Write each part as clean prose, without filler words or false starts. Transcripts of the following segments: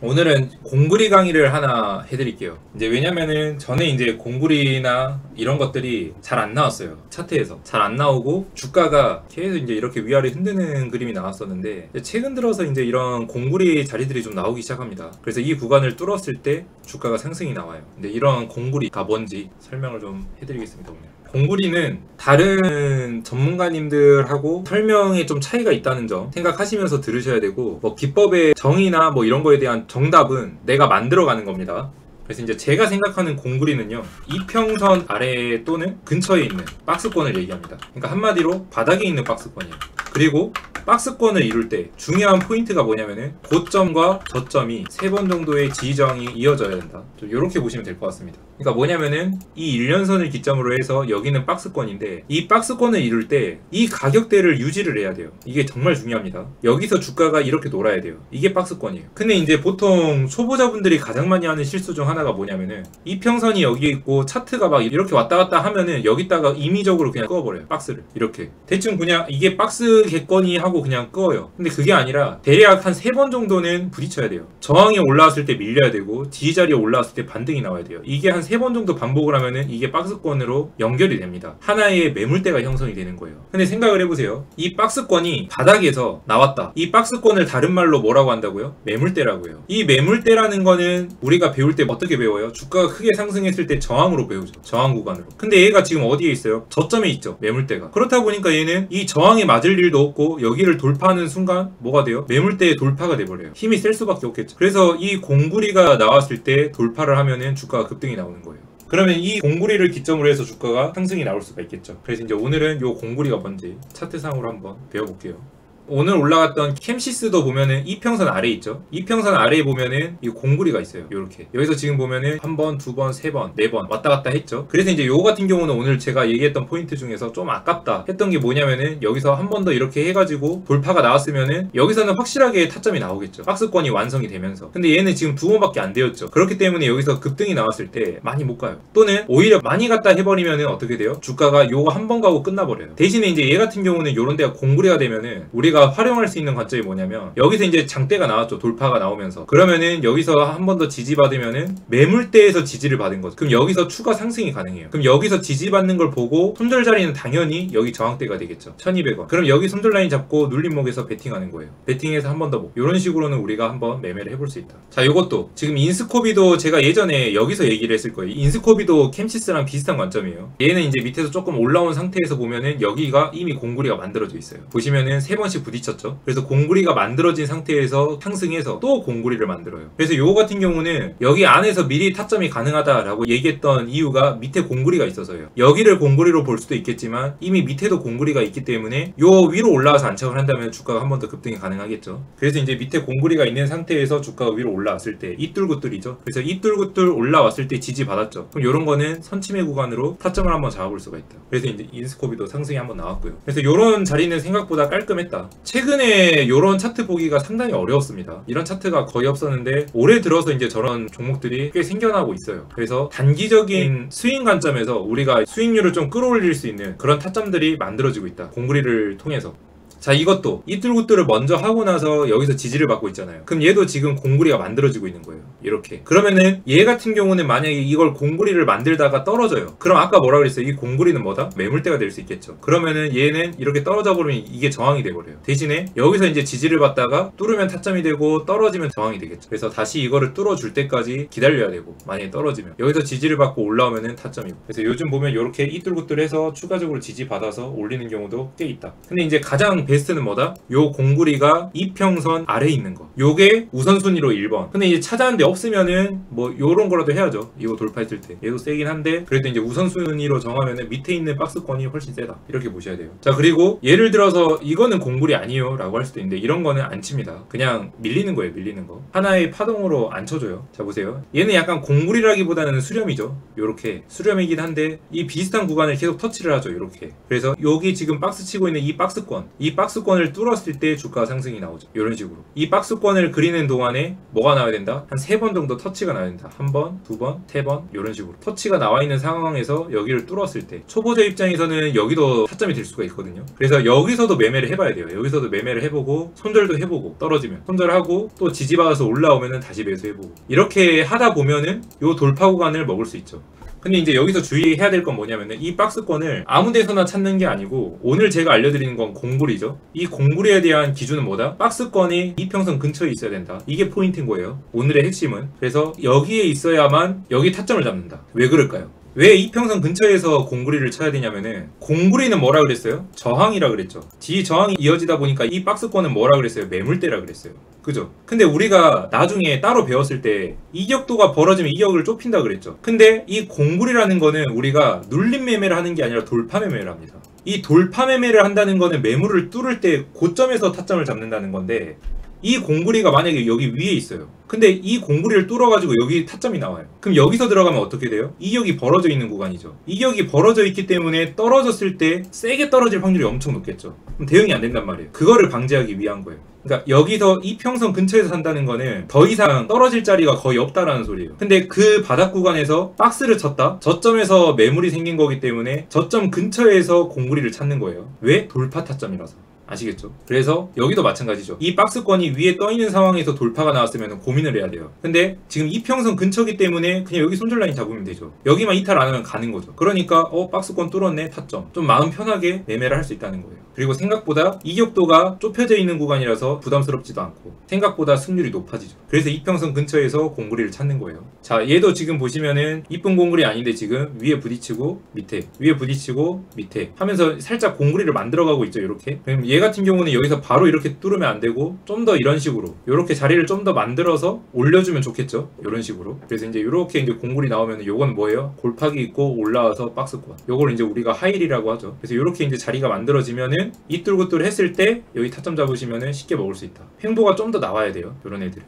오늘은 공구리 강의를 하나 해드릴게요. 이제 왜냐면은 전에 이제 공구리나 이런 것들이 잘 안 나왔어요. 차트에서 잘 안 나오고 주가가 계속 이제 이렇게 위아래 흔드는 그림이 나왔었는데 최근 들어서 이제 이런 공구리 자리들이 좀 나오기 시작합니다. 그래서 이 구간을 뚫었을 때 주가가 상승이 나와요. 근데 이런 공구리가 뭔지 설명을 좀 해드리겠습니다. 오늘 공구리는 다른 전문가님들하고 설명에 좀 차이가 있다는 점 생각하시면서 들으셔야 되고, 뭐 기법의 정의나 뭐 이런 거에 대한 정답은 내가 만들어가는 겁니다. 그래서 이제 제가 생각하는 공구리는요, 이평선 아래 또는 근처에 있는 박스권을 얘기합니다. 그러니까 한마디로 바닥에 있는 박스권이에요. 그리고 박스권을 이룰 때 중요한 포인트가 뭐냐면은 고점과 저점이 3번 정도의 지지저항이 이어져야 된다. 이렇게 보시면 될 것 같습니다. 그러니까 뭐냐면은 이 1년선을 기점으로 해서 여기는 박스권인데, 이 박스권을 이룰 때 이 가격대를 유지를 해야 돼요. 이게 정말 중요합니다. 여기서 주가가 이렇게 놀아야 돼요. 이게 박스권이에요. 근데 이제 보통 초보자분들이 가장 많이 하는 실수 중 하나가 뭐냐면은 이평선이 여기 있고 차트가 막 이렇게 왔다 갔다 하면은 여기다가 임의적으로 그냥 끄어버려요. 박스를 이렇게 대충 그냥 이게 박스겠거니 하고 그냥 끄어요. 근데 그게 아니라 대략 한 3번 정도는 부딪혀야 돼요. 저항이 올라왔을 때 밀려야 되고 지지자리에 올라왔을 때 반등이 나와야 돼요. 이게 한 3번 정도 반복을 하면은 이게 박스권으로 연결이 됩니다. 하나의 매물대가 형성이 되는 거예요. 근데 생각을 해보세요. 이 박스권이 바닥에서 나왔다. 이 박스권을 다른 말로 뭐라고 한다고요? 매물대라고요. 이 매물대라는 거는 우리가 배울 때 어떻게 배워요? 주가가 크게 상승했을 때 저항으로 배우죠. 저항 구간으로. 근데 얘가 지금 어디에 있어요? 저점에 있죠. 매물대가. 그렇다 보니까 얘는 이 저항에 맞을 일도 없고 여기를 돌파하는 순간 뭐가 돼요? 매물대의 돌파가 돼버려요. 힘이 셀 수밖에 없겠죠. 그래서 이 공구리가 나왔을 때 돌파를 하면은 주가가 급등이 나오는 거예요. 그러면 이 공구리를 기점으로 해서 주가가 상승이 나올 수가 있겠죠. 그래서 이제 오늘은 이 공구리가 뭔지 차트상으로 한번 배워볼게요. 오늘 올라갔던 캠시스도 보면은 이평선 아래에 있죠. 이평선 아래에 보면은 이 공구리가 있어요. 요렇게 여기서 지금 보면은 한 번, 두 번, 세 번, 네 번 왔다 갔다 했죠. 그래서 이제 요거 같은 경우는 오늘 제가 얘기했던 포인트 중에서 좀 아깝다 했던 게 뭐냐면은 여기서 한 번 더 이렇게 해가지고 돌파가 나왔으면은 여기서는 확실하게 타점이 나오겠죠. 박스권이 완성이 되면서. 근데 얘는 지금 2번밖에 안 되었죠. 그렇기 때문에 여기서 급등이 나왔을 때 많이 못 가요. 또는 오히려 많이 갔다 해버리면은 어떻게 돼요? 주가가 요거 한 번 가고 끝나버려요. 대신에 이제 얘 같은 경우는 요런 데가 공구리가 되면은 우리가 활용할 수 있는 관점이 뭐냐면, 여기서 이제 장대가 나왔죠. 돌파가 나오면서. 그러면은 여기서 한 번 더 지지받으면은 매물대에서 지지를 받은 거죠. 그럼 여기서 추가 상승이 가능해요. 그럼 여기서 지지받는 걸 보고 손절 자리는 당연히 여기 저항대가 되겠죠. 1200원. 그럼 여기 손절 라인 잡고 눌림목에서 베팅하는 거예요. 베팅해서 한 번 더 이런 식으로는 우리가 한번 매매를 해볼 수 있다. 자, 요것도 지금 인스코비도 제가 예전에 여기서 얘기를 했을 거예요. 인스코비도 캠시스랑 비슷한 관점이에요. 얘는 이제 밑에서 조금 올라온 상태에서 보면은 여기가 이미 공구리가 만들어져 있어요. 보시면은 3번씩 부딪혔죠. 그래서 공구리가 만들어진 상태에서 상승해서 또 공구리를 만들어요. 그래서 요거 같은 경우는 여기 안에서 미리 타점이 가능하다라고 얘기했던 이유가 밑에 공구리가 있어서요. 여기를 공구리로 볼 수도 있겠지만 이미 밑에도 공구리가 있기 때문에 요 위로 올라와서 안착을 한다면 주가가 한 번 더 급등이 가능하겠죠. 그래서 이제 밑에 공구리가 있는 상태에서 주가가 위로 올라왔을 때 이뚤구뚤이죠. 그래서 이뚤구뚤 올라왔을 때 지지 받았죠. 그럼 요런 거는 선침해 구간으로 타점을 한번 잡아볼 수가 있다. 그래서 이제 인스코비도 상승이 한번 나왔고요. 그래서 요런 자리는 생각보다 깔끔했다. 최근에 요런 차트 보기가 상당히 어려웠습니다. 이런 차트가 거의 없었는데 올해 들어서 이제 저런 종목들이 꽤 생겨나고 있어요. 그래서 단기적인 스윙 관점에서 우리가 수익률을 좀 끌어올릴 수 있는 그런 타점들이 만들어지고 있다. 공구리를 통해서. 자, 이것도 이뚤구뚤을 먼저 하고 나서 여기서 지지를 받고 있잖아요. 그럼 얘도 지금 공구리가 만들어지고 있는 거예요. 이렇게. 그러면은 얘 같은 경우는 만약에 이걸 공구리를 만들다가 떨어져요. 그럼 아까 뭐라 그랬어요? 이 공구리는 뭐다? 매물대가 될 수 있겠죠. 그러면은 얘는 이렇게 떨어져 버리면 이게 저항이 돼버려요. 대신에 여기서 이제 지지를 받다가 뚫으면 타점이 되고 떨어지면 저항이 되겠죠. 그래서 다시 이거를 뚫어줄 때까지 기다려야 되고, 만약에 떨어지면 여기서 지지를 받고 올라오면은 타점이고. 그래서 요즘 보면 이렇게 이뚤구뚤해서 추가적으로 지지 받아서 올리는 경우도 꽤 있다. 근데 이제 가장 베스트는 뭐다? 요 공구리가 이평선 아래에 있는 거. 요게 우선순위로 1번. 근데 이제 찾아왔는데 없으면은 뭐 요런 거라도 해야죠. 이거 돌파했을 때. 얘도 세긴 한데 그래도 이제 우선순위로 정하면은 밑에 있는 박스권이 훨씬 세다. 이렇게 보셔야 돼요. 자, 그리고 예를 들어서 이거는 공구리 아니에요 라고 할 수도 있는데 이런 거는 안 칩니다. 그냥 밀리는 거예요. 밀리는 거. 하나의 파동으로 안 쳐줘요. 자, 보세요. 얘는 약간 공구리라기보다는 수렴이죠. 요렇게 수렴이긴 한데 이 비슷한 구간을 계속 터치를 하죠. 요렇게. 그래서 여기 지금 박스 치고 있는 이 박스권, 이 이 박스권을 뚫었을 때 주가 상승이 나오죠. 이런 식으로 이 박스권을 그리는 동안에 뭐가 나와야 된다? 한 3번 정도 터치가 나와야 된다. 1번, 2번, 3번 이런 식으로 터치가 나와 있는 상황에서 여기를 뚫었을 때 초보자 입장에서는 여기도 타점이 될 수가 있거든요. 그래서 여기서도 매매를 해봐야 돼요. 여기서도 매매를 해보고 손절도 해보고 떨어지면 손절하고 또 지지받아서 올라오면은 다시 매수해보고 이렇게 하다 보면은 요 돌파 구간을 먹을 수 있죠. 근데 이제 여기서 주의해야 될 건 뭐냐면은 이 박스권을 아무 데서나 찾는 게 아니고 오늘 제가 알려드리는 건 공굴이죠. 이 공굴에 대한 기준은 뭐다? 박스권이 이평선 근처에 있어야 된다. 이게 포인트인 거예요. 오늘의 핵심은. 그래서 여기에 있어야만 여기 타점을 잡는다. 왜 그럴까요? 왜 이평선 근처에서 공구리를 쳐야 되냐면은 공구리는 뭐라 그랬어요? 저항이라 그랬죠. 저항이 이어지다 보니까 이 박스권은 뭐라 그랬어요? 매물대라 그랬어요. 그죠? 근데 우리가 나중에 따로 배웠을 때 이격도가 벌어지면 이격을 좁힌다 그랬죠. 근데 이 공구리라는 거는 우리가 눌림 매매를 하는 게 아니라 돌파 매매를 합니다. 이 돌파 매매를 한다는 거는 매물을 뚫을 때 고점에서 타점을 잡는다는 건데 이 공구리가 만약에 여기 위에 있어요. 근데 이 공구리를 뚫어가지고 여기 타점이 나와요. 그럼 여기서 들어가면 어떻게 돼요? 이격이 벌어져 있는 구간이죠. 이격이 벌어져 있기 때문에 떨어졌을 때 세게 떨어질 확률이 엄청 높겠죠. 그럼 대응이 안 된단 말이에요. 그거를 방지하기 위한 거예요. 그러니까 여기서 이평선 근처에서 산다는 거는 더 이상 떨어질 자리가 거의 없다라는 소리예요. 근데 그 바닥 구간에서 박스를 쳤다? 저점에서 매물이 생긴 거기 때문에 저점 근처에서 공구리를 찾는 거예요. 왜? 돌파 타점이라서. 아시겠죠? 그래서 여기도 마찬가지죠. 이 박스권이 위에 떠있는 상황에서 돌파가 나왔으면 고민을 해야 돼요. 근데 지금 이평선 근처기 때문에 그냥 여기 손절 라인 잡으면 되죠. 여기만 이탈 안 하면 가는 거죠. 그러니까 박스권 뚫었네 타점. 좀 마음 편하게 매매를 할 수 있다는 거예요. 그리고 생각보다 이격도가 좁혀져 있는 구간이라서 부담스럽지도 않고 생각보다 승률이 높아지죠. 그래서 이평선 근처에서 공구리를 찾는 거예요. 자, 얘도 지금 보시면은 이쁜 공구리 아닌데 지금 위에 부딪히고 밑에 위에 부딪히고 밑에 하면서 살짝 공구리를 만들어가고 있죠. 이렇게. 그럼 얘 같은 경우는 여기서 바로 이렇게 뚫으면 안 되고 좀 더 이런 식으로 이렇게 자리를 좀 더 만들어서 올려주면 좋겠죠. 이런 식으로. 그래서 이제 이렇게 이제 공구리 나오면 요건 뭐예요? 골파기 있고 올라와서 박스권. 요걸 이제 우리가 하일이라고 하죠. 그래서 이렇게 이제 자리가 만들어지면은 이뚤구뚤 했을 때 여기 타점 잡으시면은 쉽게 먹을 수 있다. 횡보가 좀 더 나와야 돼요. 이런 애들은.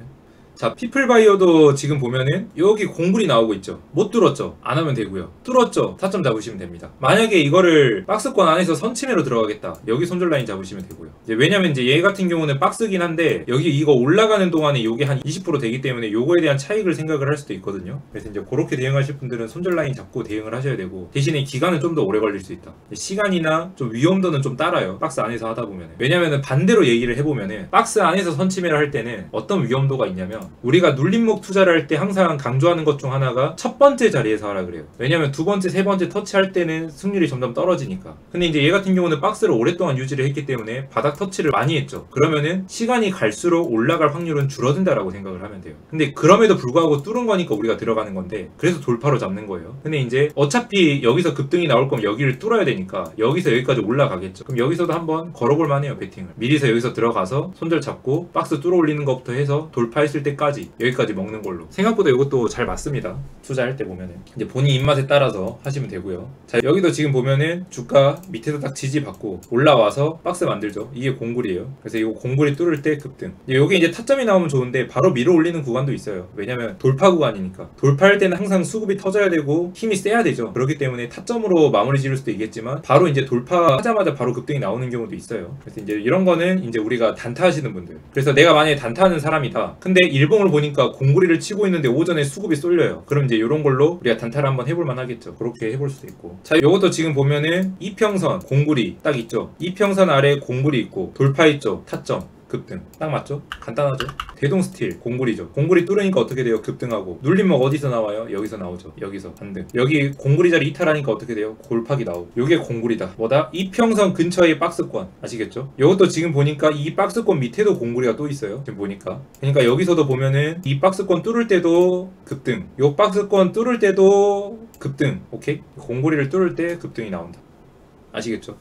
자, 피플바이어도 지금 보면은 여기 공굴이 나오고 있죠. 못 뚫었죠? 안 하면 되고요. 뚫었죠? 타점 잡으시면 됩니다. 만약에 이거를 박스권 안에서 선침해로 들어가겠다. 여기 손절 라인 잡으시면 되고요. 왜냐면 이제 얘 같은 경우는 박스긴 한데 여기 이거 올라가는 동안에 요게 한 20% 되기 때문에 요거에 대한 차익을 생각을 할 수도 있거든요. 그래서 이제 그렇게 대응하실 분들은 손절 라인 잡고 대응을 하셔야 되고 대신에 기간은 좀 더 오래 걸릴 수 있다. 시간이나 좀 위험도는 좀 따라요. 박스 안에서 하다 보면. 왜냐면은 반대로 얘기를 해보면은 박스 안에서 선침해를 할 때는 어떤 위험도가 있냐면 우리가 눌림목 투자를 할 때 항상 강조하는 것 중 하나가 첫 번째 자리에서 하라 그래요. 왜냐면 두 번째, 세 번째 터치할 때는 승률이 점점 떨어지니까. 근데 이제 얘 같은 경우는 박스를 오랫동안 유지를 했기 때문에 바닥 터치를 많이 했죠. 그러면은 시간이 갈수록 올라갈 확률은 줄어든다라고 생각을 하면 돼요. 근데 그럼에도 불구하고 뚫은 거니까 우리가 들어가는 건데 그래서 돌파로 잡는 거예요. 근데 이제 어차피 여기서 급등이 나올 거면 여기를 뚫어야 되니까 여기서 여기까지 올라가겠죠. 그럼 여기서도 한번 걸어볼 만해요. 배팅을. 미리서 여기서 들어가서 손절 잡고 박스 뚫어 올리는 것부터 해서 돌파했을 때까지 여기까지 먹는 걸로. 생각보다 이것도 잘 맞습니다. 투자할 때 보면은. 이제 본인 입맛에 따라서 하시면 되고요. 자, 여기도 지금 보면은 주가 밑에서 딱 지지받고 올라와서 박스 만들죠. 이게 공굴이에요. 그래서 이거 공굴이 뚫을 때 급등. 여기 이제 타점이 나오면 좋은데 바로 밀어 올리는 구간도 있어요. 왜냐면 돌파 구간이니까. 돌파할 때는 항상 수급이 터져야 되고 힘이 세야 되죠. 그렇기 때문에 타점으로 마무리 지을 수도 있겠지만 바로 이제 돌파하자마자 바로 급등이 나오는 경우도 있어요. 그래서 이제 이런 거는 이제 우리가 단타 하시는 분들. 그래서 내가 만약에 단타하는 사람이다. 근데 일봉을 보니까 공구리를 치고 있는데 오전에 수급이 쏠려요. 그럼 이제 이런 걸로 우리가 단타를 한번 해볼 만하겠죠. 그렇게 해볼 수도 있고. 자, 요것도 지금 보면은 이평선 공구리 딱 있죠. 이평선 아래 공구리 있고 돌파 있죠. 타점. 급등. 딱 맞죠? 간단하죠? 대동 스틸 공구리죠. 공구리 뚫으니까 어떻게 돼요? 급등하고. 눌림목 어디서 나와요? 여기서 나오죠. 여기서 반등. 여기 공구리 자리 이탈하니까 어떻게 돼요? 골파기 나오고. 요게 공구리다. 뭐다? 이평선 근처의 박스권. 아시겠죠? 요것도 지금 보니까 이 박스권 밑에도 공구리가 또 있어요. 지금 보니까. 그러니까 여기서도 보면은 이 박스권 뚫을 때도 급등. 요 박스권 뚫을 때도 급등. 오케이? 공구리를 뚫을 때 급등이 나온다. 아시겠죠?